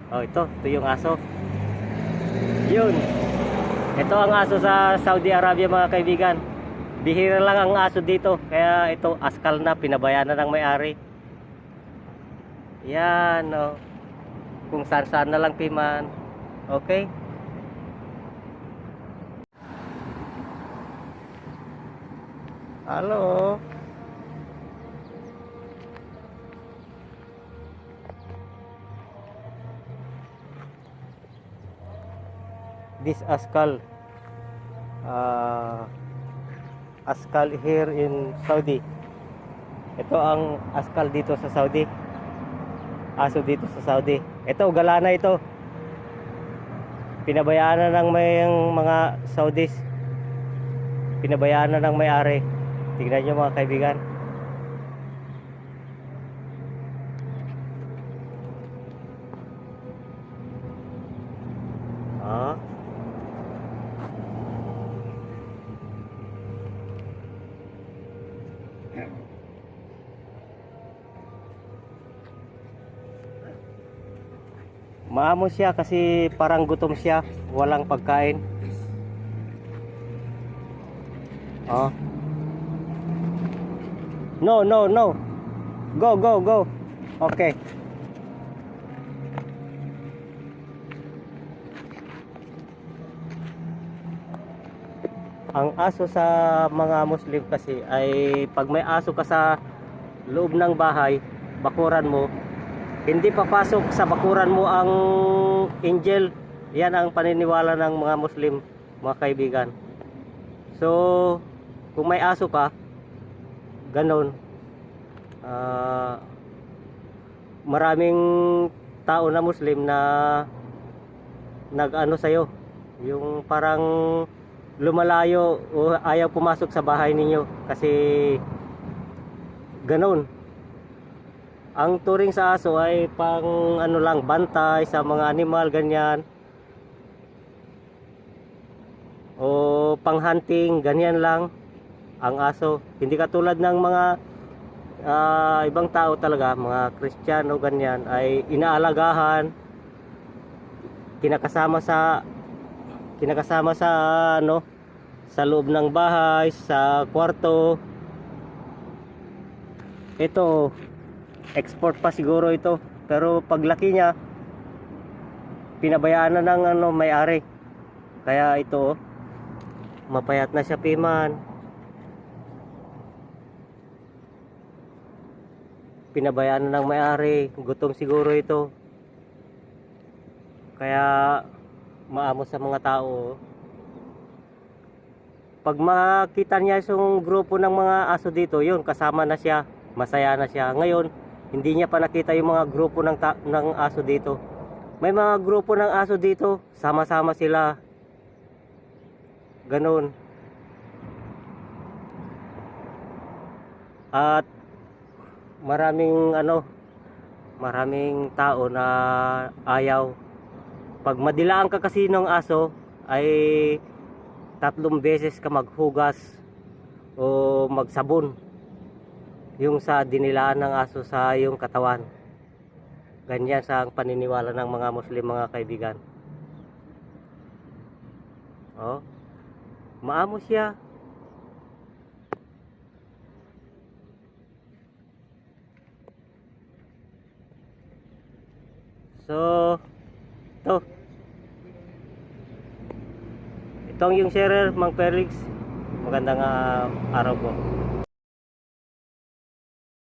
Oh, ito yung aso. Yun. Ito ang aso sa Saudi Arabia, mga kaibigan. Bihira lang ang aso dito. Kaya ito, askal na, pinabayaan na ng may-ari. Yan, oh. Kung saan-saan na lang piman. Okay? Hello. This askal. Askal here in Saudi. Ito ang askal dito sa Saudi. Aso dito sa Saudi. Ito, galana ito. Pinabayaan na ng mga Saudis. Pinabayaan na ng may-ari. Tingnan nyo, mga kaibigan. Ah. Maamo siya kasi parang gutom siya, walang pagkain. Oh. No, no, no. Go, go, go. Okay. Ang aso sa mga Muslim kasi ay pag may aso ka sa loob ng bahay, bakuran mo, hindi papasok sa bakuran mo ang angel. Yan ang paniniwala ng mga Muslim, mga kaibigan. So, kung may aso ka, ganon. Maraming tao na Muslim na nag-ano sa'yo, yung parang lumalayo o ayaw pumasok sa bahay ninyo kasi ganon. Ang turing sa aso ay pang ano lang, bantay sa mga animal, ganyan, o pang hunting, ganyan lang ang aso. Hindi katulad ng mga ibang tao talaga, mga Kristiyano, ganyan, ay inaalagahan, kinakasama sa ano, sa loob ng bahay, sa kwarto. Ito, export pa siguro ito, pero paglaki niya, pinabayaan na ng ano, may-ari. Kaya ito, mapayat na siya, piman. Pinabayaan na ng may-ari, gutom siguro ito. Kaya maamo sa mga tao. Pag makita niya yung grupo ng mga aso dito, yun, kasama na siya, masaya na siya. Ngayon, hindi niya pa nakita yung mga grupo ng aso dito. May mga grupo ng aso dito, sama-sama sila. Ganun. At maraming tao na ayaw. Pag madilaan ka kasi ng aso, ay 3 beses ka maghugas o magsabon yung sa dinilaan ng aso sa iyong katawan. Ganyan sa paniniwala ng mga Muslim, mga kaibigan. Oh, maamo siya. So, ito ang yung sharer, Mang Felix. Magandang araw po.